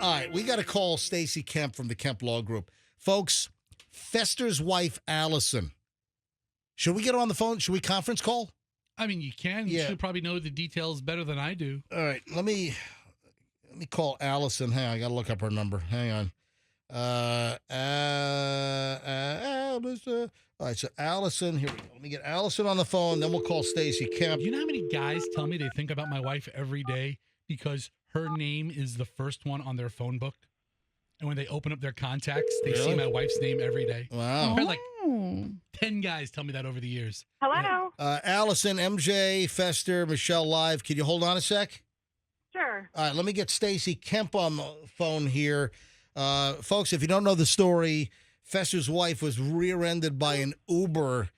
All right, we got to call Stacy Kemp from the Kemp Law Group. Folks, Fester's wife, Allison. Should we get her on the phone? Should we conference call? I mean, you can. You should probably know the details better than I do. All right, let me call Allison. Hang on, I got to look up her number. Hang on. Allison. All right, so Allison, here we go. Let me get Allison on the phone, then we'll call Stacy Kemp. You know how many guys tell me they think about my wife every day because her name is the first one on their phone book? And when they open up their contacts, they see my wife's name every day. Wow. Like 10 guys tell me that over the years. Hello. Allison, MJ, Fester, Michelle live. Can you hold on a sec? Sure. All right, let me get Stacy Kemp on the phone here. Folks, if you don't know the story, Fester's wife was rear-ended by an Uber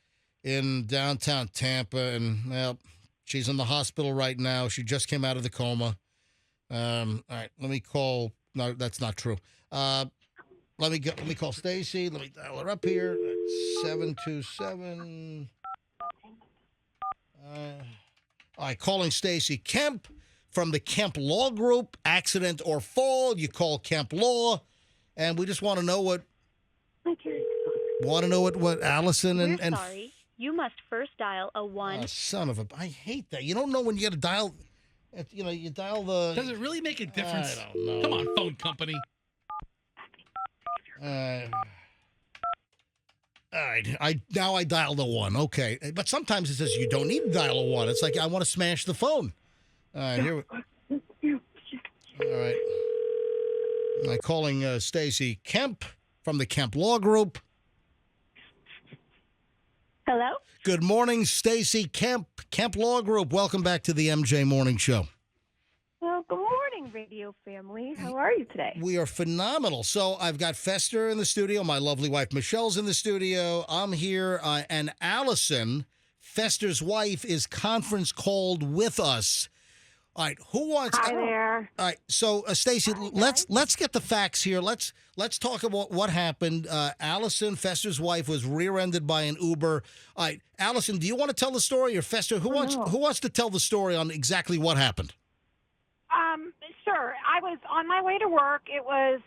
in downtown Tampa, and well, she's in the hospital right now. She just came out of the coma. All right, let me call. No, that's not true. Let me call Stacy. Let me dial her up here. 727. All right, calling Stacy Kemp from the Kemp Law Group. Accident or fall, you call Kemp Law, and we just want to know what Allison and We're sorry. You must first dial a 1. Oh, son of a! I hate that. You don't know when you got to dial. You dial the. Does it really make a difference? I don't know. Come on, phone company. All right. I dial the 1. Okay, but sometimes it says you don't need to dial a 1. It's like I want to smash the phone. All right, here. All right. I'm calling Stacy Kemp from the Kemp Law Group. Hello? Good morning, Stacy Kemp, Kemp Law Group. Welcome back to the MJ Morning Show. Well, good morning, radio family. How are you today? We are phenomenal. So I've got Fester in the studio. My lovely wife, Michelle's in the studio. I'm here. And Allison, Fester's wife, is conference called with us. All right, who wants? Hi there. All right, so Stacy, let's get the facts here. Let's talk about what happened. Allison, Fester's wife, was rear-ended by an Uber. All right, Allison, do you want to tell the story, or Fester? Who wants to tell the story on exactly what happened? Sure. I was on my way to work. It was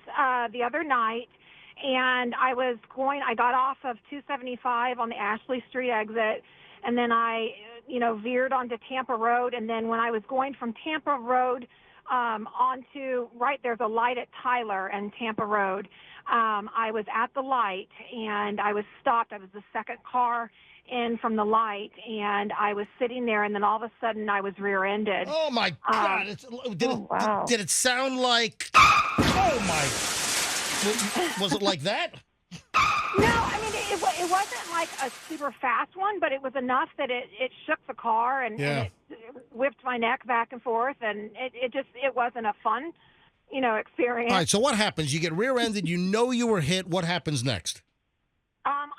the other night, and I got off of 275 on the Ashley Street exit, and then I veered onto Tampa Road. And then when I was going from Tampa Road onto, there's a light at Tyler and Tampa Road. I was at the light, and I was stopped. I was the second car in from the light, and I was sitting there, and then all of a sudden I was rear-ended. Oh, my God. Wow. Did it sound like... Oh, my... Was it like that? No, I mean, it wasn't like a super fast one, but it was enough that it shook the car and it whipped my neck back and forth, and it wasn't a fun, experience. All right, so what happens? You get rear-ended, you were hit. What happens next?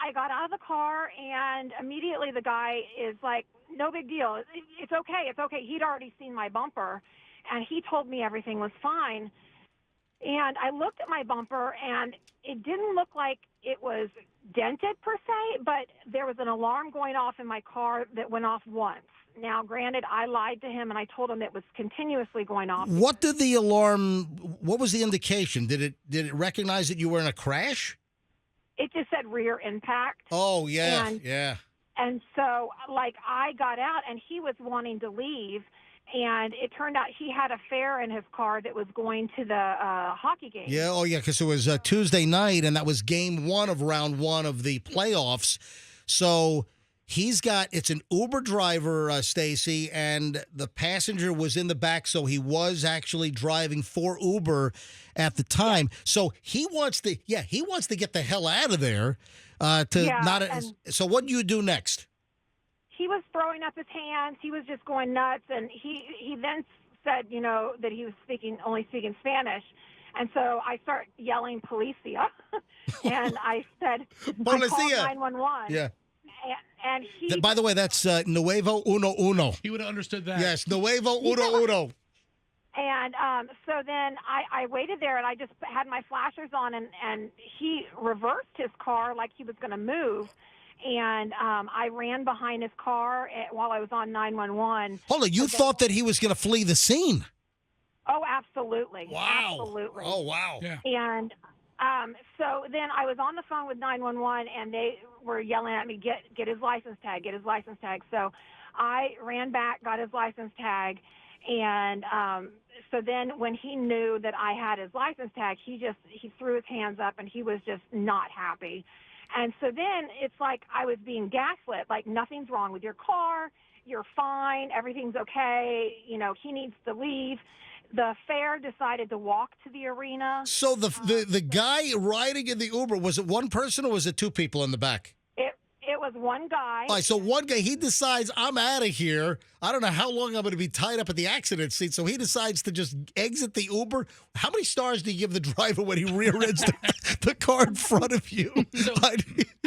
I got out of the car, and immediately the guy is like, no big deal. It's okay. It's okay. He'd already seen my bumper, and he told me everything was fine. And I looked at my bumper, and it didn't look like it was dented per se, but there was an alarm going off in my car that went off once. Now, granted, I lied to him, and I told him it was continuously going off. What was the indication? Did it recognize that you were in a crash? It just said rear impact. Oh, yeah, And so, I got out, and he was wanting to leave, and it turned out he had a fare in his car that was going to the hockey game. Yeah, because it was Tuesday night, and that was game 1 of round 1 of the playoffs. So it's an Uber driver, Stacy, and the passenger was in the back, so he was actually driving for Uber at the time. Yeah. So he wants to get the hell out of there. So what do you do next? He was throwing up his hands. He was just going nuts, and he then said, that he was only speaking Spanish. And so I start yelling "Policia," and I said, "I called 911." Yeah. And he. By the way, that's Nuevo Uno Uno. He would have understood that. Yes, Nuevo Uno Uno. And so then I waited there, and I just had my flashers on, and he reversed his car like he was going to move. And I ran behind his car while I was on 911. Hold on, you thought that he was going to flee the scene? Oh, absolutely. Wow. Absolutely. Oh, wow. Yeah. And so then I was on the phone with 911, and they were yelling at me, get his license tag, get his license tag. So I ran back, got his license tag, and so then when he knew that I had his license tag, he threw his hands up, and he was just not happy. And so then it's like I was being gaslit, like nothing's wrong with your car, you're fine, everything's okay, he needs to leave. The fair decided to walk to the arena. So the guy riding in the Uber, was it one person or was it two people in the back? It was one guy. All right, so one guy, he decides, I'm out of here. I don't know how long I'm going to be tied up at the accident seat. So he decides to just exit the Uber. How many stars do you give the driver when he rear ends the car in front of you? So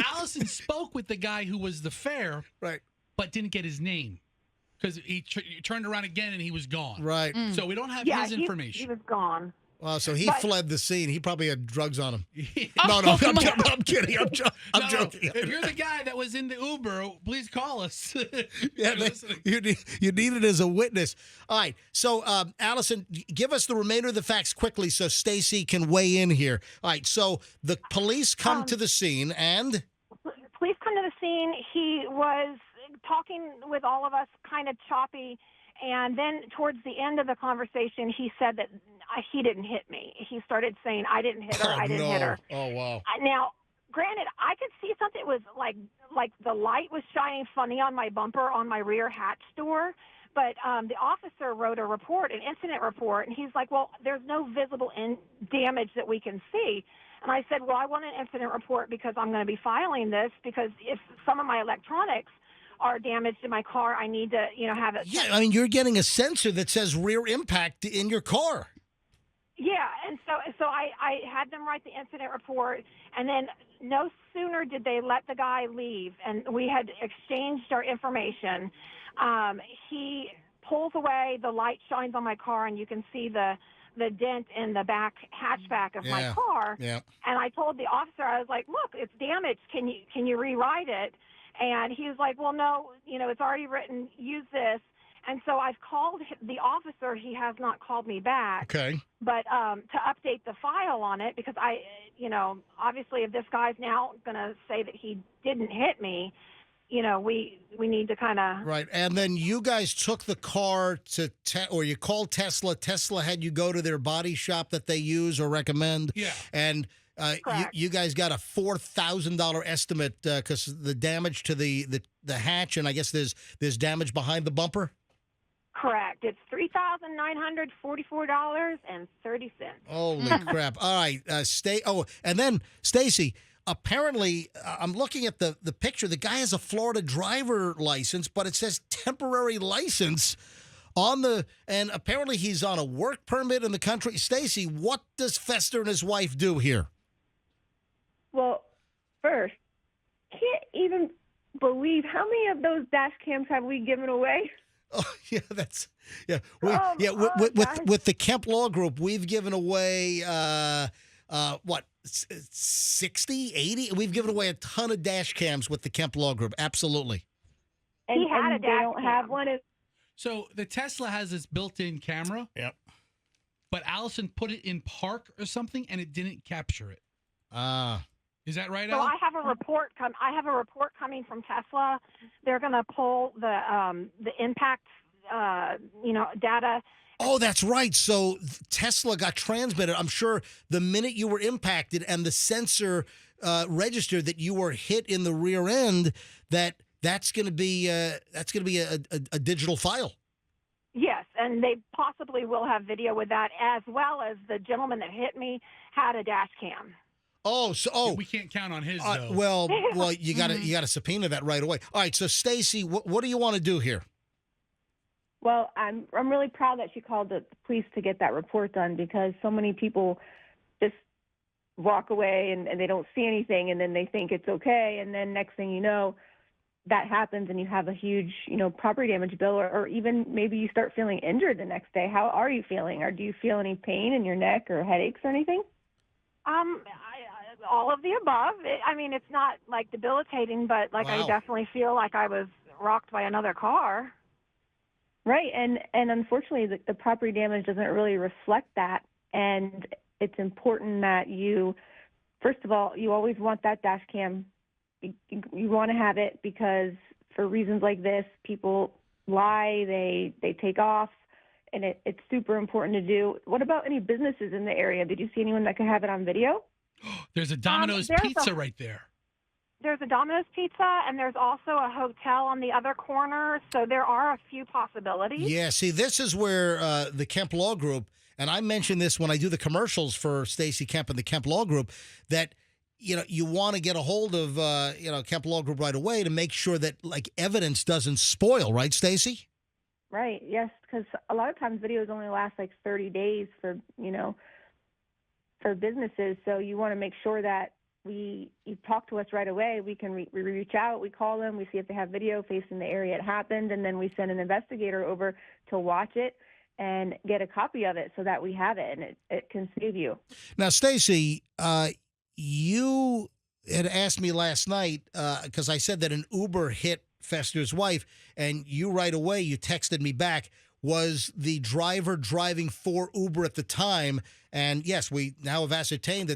Allison spoke with the guy who was the fare, Right. but didn't get his name because he turned around again and he was gone. Right. So we don't have his He information. was gone. Well, so he But- fled the scene. He probably had drugs on him. Oh, No, I'm kidding. I'm No, joking. if you're the guy that was in the Uber, please call us. Yeah, you need it as a witness. All right. So, Allison, give us the remainder of the facts quickly so Stacy can weigh in here. All right. So the police come to the scene and. Police come to the scene. He was talking with all of us, kind of choppy. And then towards the end of the conversation, he said that he didn't hit me. He started saying, I didn't hit her. I didn't hit her. Oh, wow. Now, granted, I could see something. It was like the light was shining funny on my bumper on my rear hatch door. But the officer wrote an incident report, and he's like, well, there's no visible damage that we can see. And I said, well, I want an incident report because I'm going to be filing this because if some of my electronics are damaged in my car, I need to, have it. Yeah, I mean, you're getting a sensor that says rear impact in your car. Yeah, and so I had them write the incident report, and then no sooner did they let the guy leave, and we had exchanged our information. He pulls away, the light shines on my car, and you can see the dent in the back hatchback of my car. Yeah. And I told the officer, I was like, look, it's damaged. Can you rewrite it? And he was like, well, no, it's already written. Use this. And so I've called the officer. He has not called me back. Okay. But to update the file on it, because obviously if this guy's now going to say that he didn't hit me, we need to kind of. Right. And then you guys took the car or you called Tesla. Tesla had you go to their body shop that they use or recommend. Yeah. And you guys got a $4,000 estimate because the damage to the hatch, and I guess there's damage behind the bumper. Correct. It's $3,944.30. Holy crap! All right, and then Stacy. Apparently, I'm looking at the picture. The guy has a Florida driver license, but it says temporary license and apparently he's on a work permit in the country. Stacy, what does Fester and his wife do here? Well, first, can't even believe how many of those dash cams have we given away? Oh yeah, Gosh. With the Kemp Law Group, we've given away 60, 80? We've given away a ton of dash cams with the Kemp Law Group. Absolutely. And, He had a they dash don't cam. have one. So the Tesla has this built-in camera. Yep. But Allison put it in park or something, and it didn't capture it. Is that right, So Al? I have a report. I have a report coming from Tesla. They're going to pull the impact, data. Oh, that's right. So Tesla got transmitted. I'm sure the minute you were impacted and the sensor registered that you were hit in the rear end, that's going to be a digital file. Yes, and they possibly will have video with that, as well as the gentleman that hit me had a dash cam. We can't count on his though. Well, you got to subpoena that right away. All right, so Stacy, what do you want to do here? Well, I'm really proud that she called the police to get that report done because so many people just walk away and they don't see anything and then they think it's okay. And then next thing you know, that happens and you have a huge, property damage bill or even maybe you start feeling injured the next day. How are you feeling? Or do you feel any pain in your neck or headaches or anything? All of the above. It's not like debilitating, but Wow. I definitely feel like I was rocked by another car. Right, and unfortunately, the property damage doesn't really reflect that. And it's important that you, first of all, you always want that dash cam. You want to have it because for reasons like this, people lie, they take off, and it's super important to do. What about any businesses in the area? Did you see anyone that could have it on video? There's a Domino's Pizza right there. There's a Domino's Pizza, and there's also a hotel on the other corner, so there are a few possibilities. Yeah, see, this is where the Kemp Law Group, and I mention this when I do the commercials for Stacy Kemp and the Kemp Law Group, that you want to get a hold of Kemp Law Group right away to make sure that like evidence doesn't spoil, right, Stacy? Right. Yes, because a lot of times videos only last like 30 days for for businesses, so you want to make sure that you talk to us right away. We can we reach out, we call them, we see if they have video facing the area it happened, and then we send an investigator over to watch it and get a copy of it so that we have it, and it can save you. Now, Stacy, you had asked me last night because I said that an Uber hit Fester's wife, and you right away, you texted me back, was the driver driving for Uber at the time? And yes, we now have ascertained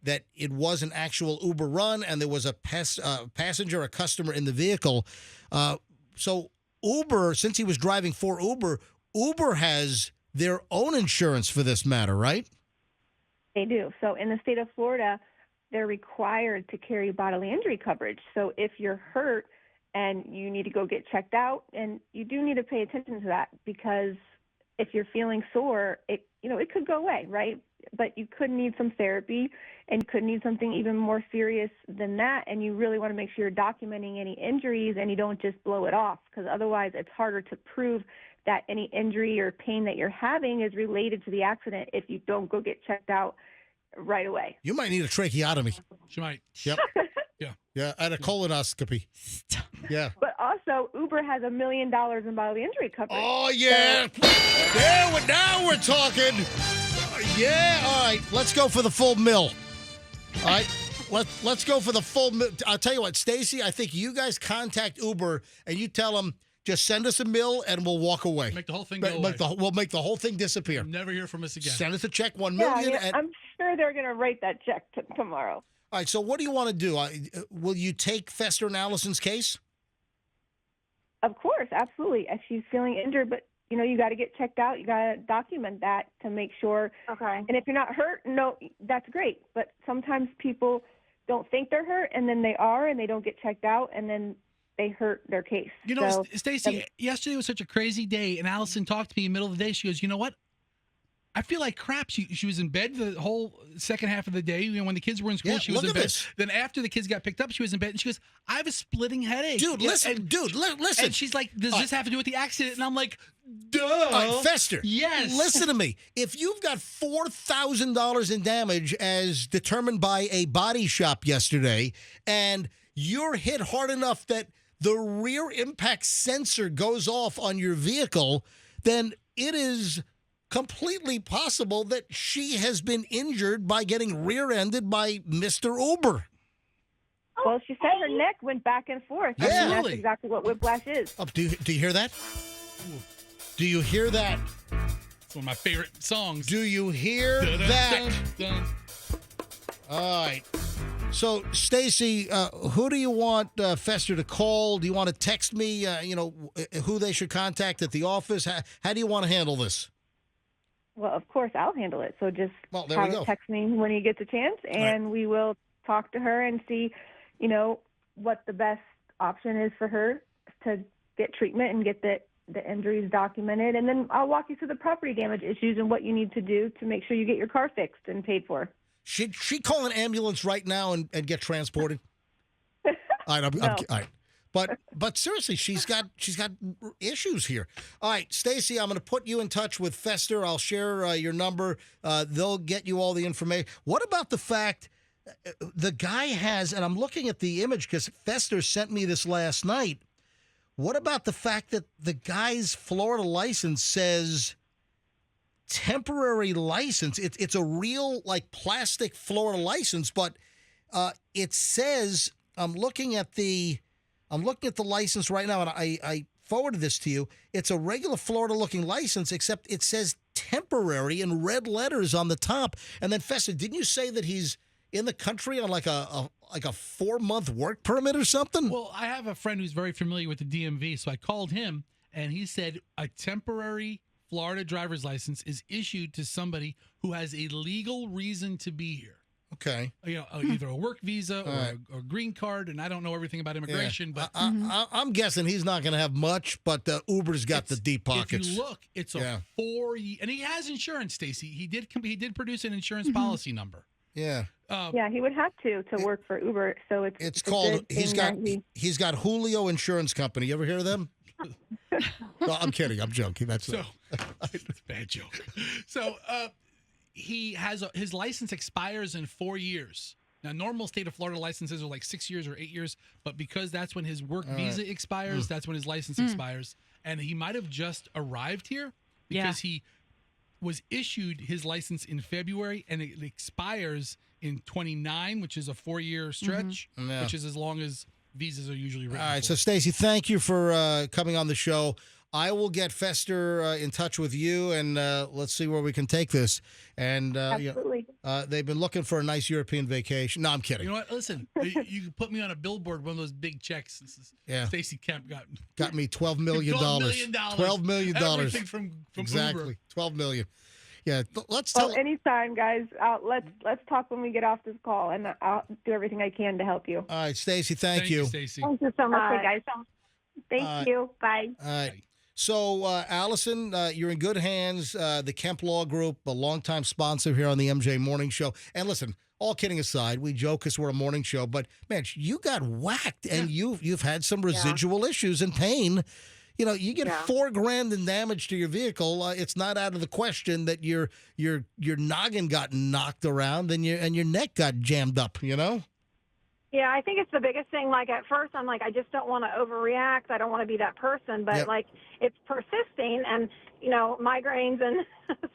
that it was an actual Uber run, and there was a passenger, a customer in the vehicle. So Uber, since he was driving for Uber, Uber has their own insurance for this matter, right? They do. So in the state of Florida, they're required to carry bodily injury coverage. So if you're hurt and you need to go get checked out, and you do need to pay attention to that, because if you're feeling sore, it could go away, right? But you could need some therapy, and you could need something even more serious than that. And you really want to make sure you're documenting any injuries and you don't just blow it off, because otherwise it's harder to prove that any injury or pain that you're having is related to the accident if you don't go get checked out right away. You might need a tracheotomy. She might. Yep. Yeah, and a colonoscopy. Yeah. But also, Uber has $1 million in bodily injury coverage. Oh, yeah. Now we're talking. Yeah, all right. Let's go for the full mill. All right. Let's go for the full mill. I'll tell you what, Stacy, I think you guys contact Uber and you tell them, just send us a mill and we'll walk away. Make the whole thing go away. We'll make the whole thing disappear. Never hear from us again. Send us a check, $1 million. Yeah, I'm sure they're going to write that check tomorrow. All right, so what do you want to do? Will you take Fester and Allison's case? Of course, absolutely. If she's feeling injured, but you got to get checked out. You got to document that to make sure. Okay. And if you're not hurt, no, that's great. But sometimes people don't think they're hurt, and then they are, and they don't get checked out, and then they hurt their case. Stacy, yesterday was such a crazy day, and Allison talked to me in the middle of the day. She goes, you know what? I feel like crap. She was in bed the whole second half of the day. When the kids were in school, she was in bed. This. Then after the kids got picked up, she was in bed, and she goes, I have a splitting headache. Dude, listen. And she's like, does this have to do with the accident? And I'm like, duh. All right, Fester. Yes. Listen to me. If you've got $4,000 in damage as determined by a body shop yesterday, and you're hit hard enough that the rear impact sensor goes off on your vehicle, then it is completely possible that she has been injured by getting rear-ended by Mr. Uber. Well, she said her neck went back and forth. Yeah. That's exactly what whiplash is. Oh, do you hear that? Do you hear that? It's one of my favorite songs. Do you hear that? All right. So, Stacy, who do you want Fester to call? Do you want to text me, who they should contact at the office? How do you want to handle this? Well, of course, I'll handle it. So just there we go. Text me when he gets a chance, and we will talk to her and see, what the best option is for her to get treatment and get the injuries documented. And then I'll walk you through the property damage issues and what you need to do to make sure you get your car fixed and paid for. Should she call an ambulance right now and get transported? All right, No. all right. But seriously, she's got issues here. All right, Stacy, I'm going to put you in touch with Fester. I'll share your number. They'll get you all the information. What about the fact the guy has, and I'm looking at the image because Fester sent me this last night. What about the fact that the guy's Florida license says temporary license? It's a real plastic Florida license, but it says I'm looking at the license right now, and I forwarded this to you. It's a regular Florida-looking license, except it says temporary in red letters on the top. And then, Fester, didn't you say that he's in the country on like a 4-month work permit or something? Well, I have a friend who's very familiar with the DMV, so I called him, and he said a temporary Florida driver's license is issued to somebody who has a legal reason to be here. Okay. Either a work visa or a green card, and I don't know everything about immigration, but I'm guessing he's not going to have much, but Uber's got the deep pockets. If you look, it's a 4-year, and he has insurance, Stacy. He did produce an insurance policy number. Yeah. Yeah, he would have to work for Uber. So it's called. He's got Julio Insurance Company. You ever hear of them? No, I'm kidding. I'm joking. That's a bad joke. So he has his license expires in 4 years. Now, normal state of Florida licenses are like 6 years or 8 years, but because that's when his work visa expires, that's when his license expires. And he might have just arrived here because he was issued his license in February, and it expires in 29, which is a 4-year stretch, which is as long as visas are usually written. All right, for. so Stacy, thank you for coming on the show. I will get Fester in touch with you, and let's see where we can take this. And absolutely. They've been looking for a nice European vacation. No, I'm kidding. You know what? Listen, you can put me on a billboard, one of those big checks. Stacy Kemp got me $12 million. $12 million. Everything from exactly. Uber. $12 million. Yeah, let's Well, tell. anytime, guys. Let's talk when we get off this call, and I'll do everything I can to help you. All right, Stacy, thank you. Stacy. Thank you so much. Okay, guys. Thank you. Bye. All right. So, Allison, you're in good hands. The Kemp Law Group, a longtime sponsor here on the MJ Morning Show. And listen, all kidding aside, we joke because we're a morning show, but man, you got whacked, and you've had some residual issues and pain. You know, you get $4,000 in damage to your vehicle. It's not out of the question that your noggin got knocked around and your neck got jammed up. You know. Yeah, I think it's the biggest thing. Like at first, I'm like, I just don't want to overreact. I don't want to be that person. But like, it's persisting, and migraines and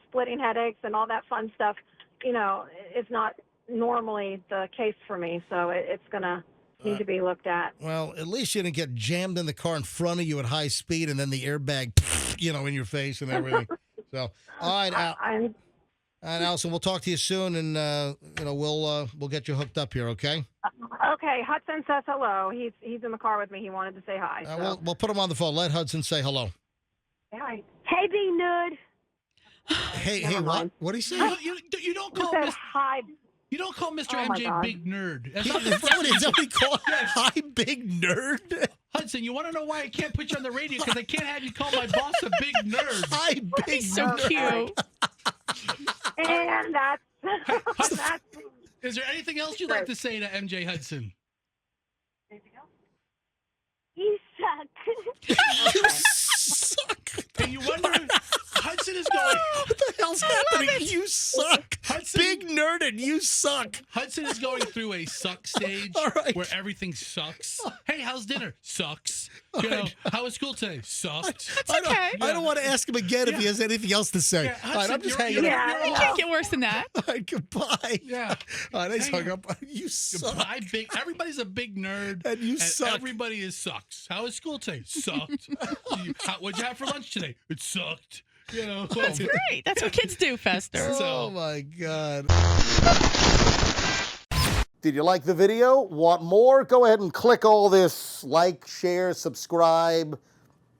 splitting headaches and all that fun stuff. It's not normally the case for me. So it's gonna need to be looked at. Well, at least you didn't get jammed in the car in front of you at high speed, and then the airbag, in your face and everything. So, all right, Allison, we'll talk to you soon, and we'll get you hooked up here. Okay. Okay. Hudson says hello. He's in the car with me. He wanted to say hi. So. We'll put him on the phone. Let Hudson say hello. Hi. Hey, big nerd. Hey, what? What did he say? You don't call said hi. You don't call Mr. MJ Big Nerd. Is that what he called? Hi, Big Nerd. Hudson, you want to know why I can't put you on the radio? Because I can't have you call my boss a big nerd. Hi, Big He's so Nerd. cute. And that's Is there anything else you'd like to say to MJ Hudson? anything else? You suck. You suck. And you wonder, Hudson is going. What the hell's happening? You suck. Hudson, Big Nerd and you suck. Hudson is going through a suck stage where everything sucks. Hey, how's dinner? Sucks. How was school today? Sucked. That's okay. I don't want to ask him again if he has anything else to say. Yeah, All right, I'm just hanging Yeah. up. It can't get worse than that. All right, goodbye. Yeah. All right, I just hung up. You suck. Goodbye, everybody's a big nerd. And you suck. Everybody is sucks. How was school today? Sucked. What'd you have for lunch today? It sucked. That's great. That's what kids do, Fester. Oh, my God. Did you like the video? Want more? Go ahead and click all this like, share, subscribe.